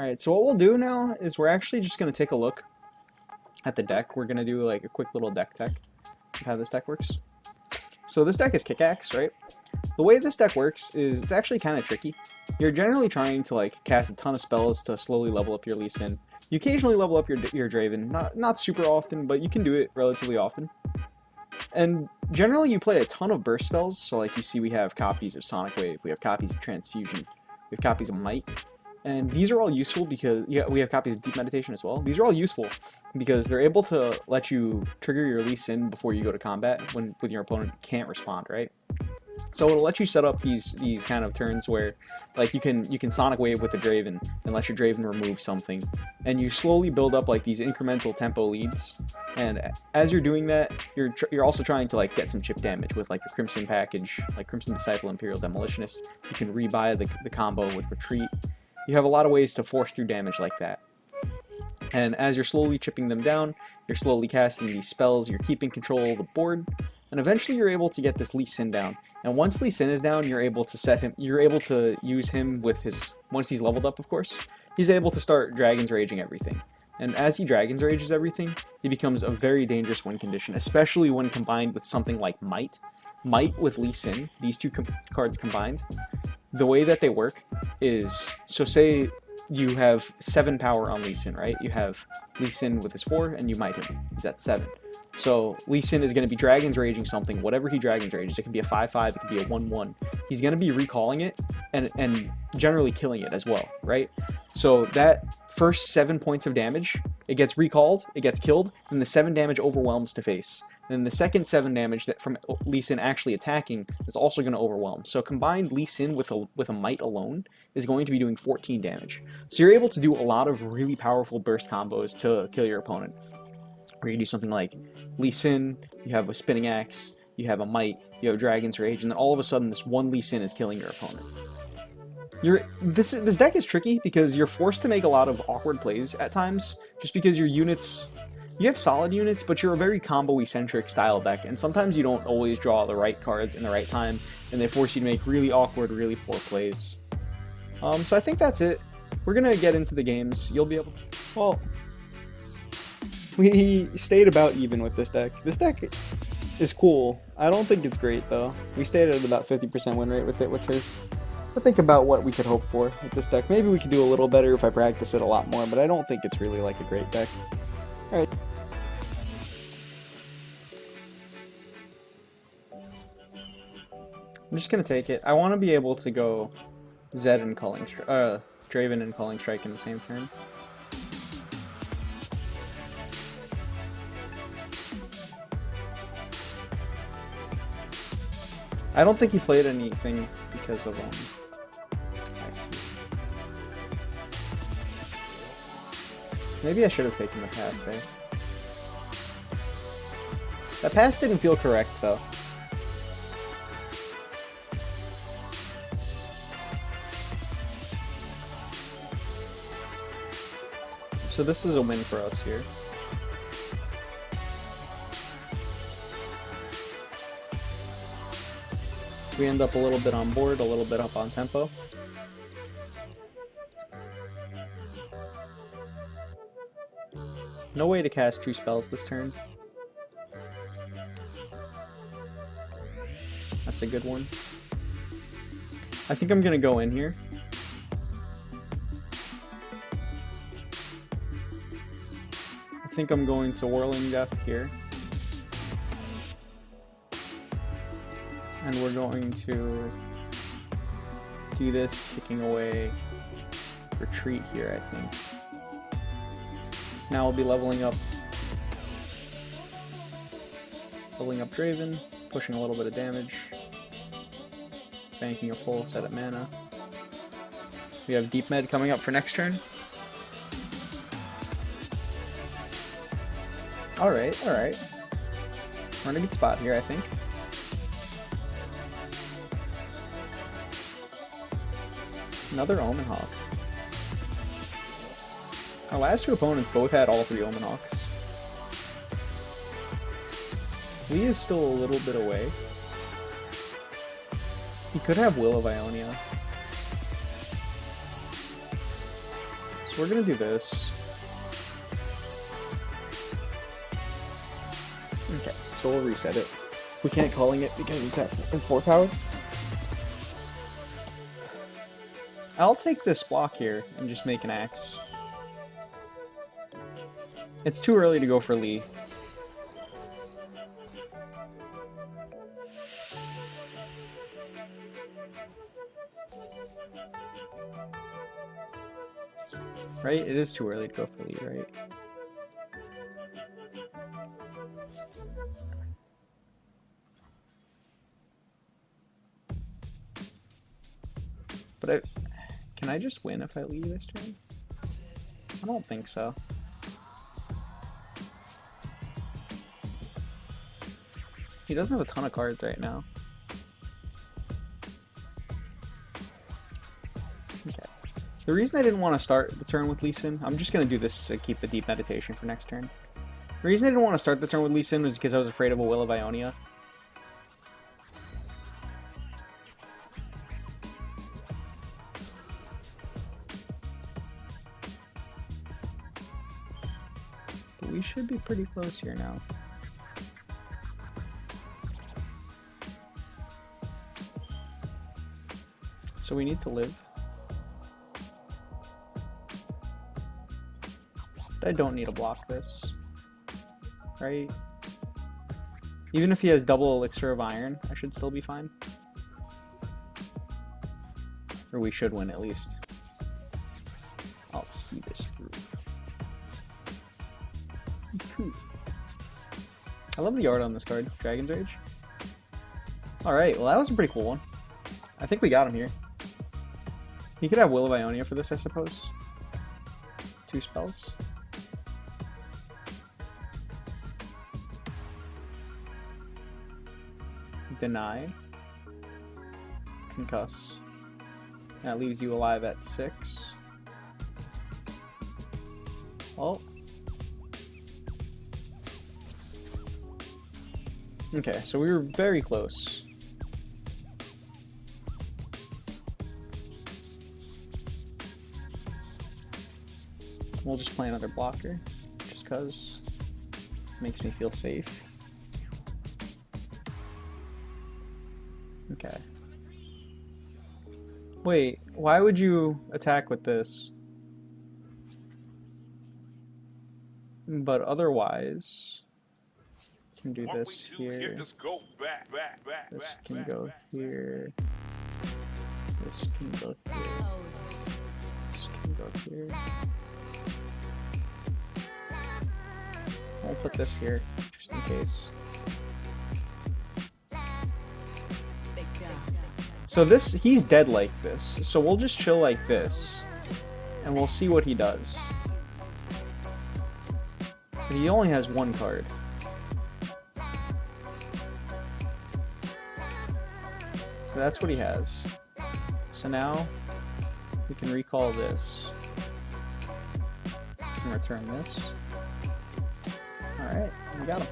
Alright, so what we'll do now is we're actually just going to take a look at the deck. We're going to do like a quick little deck tech of how this deck works. So this deck is Kickaxe, right? The way this deck works is it's actually kind of tricky. You're generally trying to like cast a ton of spells to slowly level up your Lee Sin. You occasionally level up your Draven, not super often, but you can do it relatively often. And generally you play a ton of burst spells, so like you see we have copies of Sonic Wave, we have copies of Transfusion, we have copies of Might. And these are all useful because, yeah, we have copies of Deep Meditation as well. These are all useful because they're able to let you trigger your Lee Sin before you go to combat when your opponent can't respond, right? So it'll let you set up these kind of turns where, like, you can Sonic Wave with the Draven and let your Draven remove something, and you slowly build up like these incremental tempo leads. And as you're doing that, you're also trying to like get some chip damage with like the Crimson package, like Crimson Disciple, Imperial Demolitionist. You can rebuy the combo with Retreat. You have a lot of ways to force through damage like that. And as you're slowly chipping them down, you're slowly casting these spells, you're keeping control of the board, and eventually you're able to get this Lee Sin down. And once Lee Sin is down, you're able to use him with his, once he's leveled up of course, he's able to start Dragon's Raging everything. And as he Dragon's Rages everything, he becomes a very dangerous win condition, especially when combined with something like Might. Might with Lee Sin, these two cards combined, the way that they work is, so say you have 7 power on Lee Sin, right? You have Lee Sin with his 4, and you Might him. He's at 7. So Lee Sin is going to be Dragon's Raging something, whatever he Dragon's Rages. It can be a 5/5, it can be a 1/1. He's going to be recalling it and generally killing it as well, right? So that first 7 points of damage, it gets recalled, it gets killed, and the 7 damage overwhelms to face. Then the second 7 damage that from Lee Sin actually attacking is also going to overwhelm. So combined Lee Sin with a Might alone is going to be doing 14 damage. So you're able to do a lot of really powerful burst combos to kill your opponent. Where you do something like Lee Sin, you have a Spinning Axe, you have a Might, you have Dragon's Rage, and then all of a sudden this one Lee Sin is killing your opponent. This deck is tricky because you're forced to make a lot of awkward plays at times, just because your units, you have solid units, but you're a very combo-eccentric style deck, and sometimes you don't always draw the right cards in the right time, and they force you to make really awkward, really poor plays. So I think that's it. We're gonna get into the games. You'll be able to, well, we stayed about even with this deck. This deck is cool. I don't think it's great though. We stayed at about 50% win rate with it, which is, I think, about what we could hope for with this deck. Maybe we could do a little better if I practice it a lot more, but I don't think it's really like a great deck. Alright. I'm just gonna take it. I want to be able to go Zed and Draven and Culling Strike in the same turn. I don't think he played anything because of I see. Maybe I should have taken the pass there. That pass didn't feel correct though. So this is a win for us here. We end up a little bit on board, a little bit up on tempo. No way to cast 2 spells this turn. That's a good one. I think I'm gonna go in here. I think I'm going to Whirling Death here. And we're going to do this, kicking away Retreat here, I think. Now we'll be leveling up Draven, pushing a little bit of damage, banking a full set of mana. We have Deep Med coming up for next turn. Alright. We're in a good spot here, I think. Another Omen Hawk. Our last 2 opponents both had all 3 Omen Hawks. Lee is still a little bit away. He could have Will of Ionia. So we're gonna do this. Okay, so we'll reset it. We can't calling it because it's at 4 power. I'll take this block here and just make an axe. It's too early to go for Lee. Right? It is too early to go for Lee, right? But can I just win if I Lee this turn? I don't think so. He doesn't have a ton of cards right now. Okay. The reason I didn't want to start the turn with Lee Sin, I'm just going to do this to keep the deep meditation for next turn. The reason I didn't want to start the turn with Lee Sin was because I was afraid of a Will of Ionia. But we should be pretty close here now. So we need to live. I don't need to block this, right? Even if he has double Elixir of Iron, I should still be fine. Or we should win at least. I'll see this through. I love the art on this card, Dragon's Rage. Alright, well that was a pretty cool one. I think we got him here. He could have Will of Ionia for this, I suppose. 2 spells. Deny. Concuss. That leaves you alive at 6. Oh. Okay, so we were very close. We'll just play another blocker, just because it makes me feel safe. Okay. Wait, why would you attack with this? But otherwise, you can do this here. This can go here. This can go here. This can go here. I'll put this here, just in case. So this, he's dead like this. So we'll just chill like this. And we'll see what he does. But he only has 1 card. So that's what he has. So now, we can recall this. We can return this. Alright, we got him.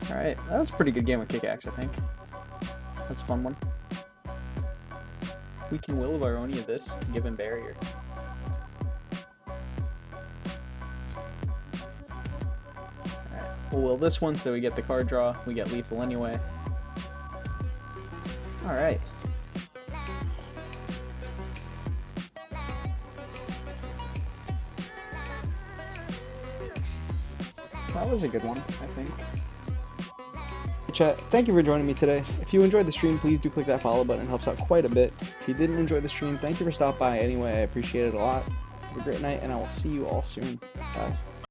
Alright, that was a pretty good game with Kickaxe, I think. That's a fun one. We can Will of Ionia this to give him barrier. Alright, we'll will this one so we get the card draw. We get lethal anyway. Alright. That was a good one, I think. Hey chat, thank you for joining me today. If you enjoyed the stream, please do click that follow button. It helps out quite a bit. If you didn't enjoy the stream, thank you for stopping by anyway. I appreciate it a lot. Have a great night, and I will see you all soon. Bye.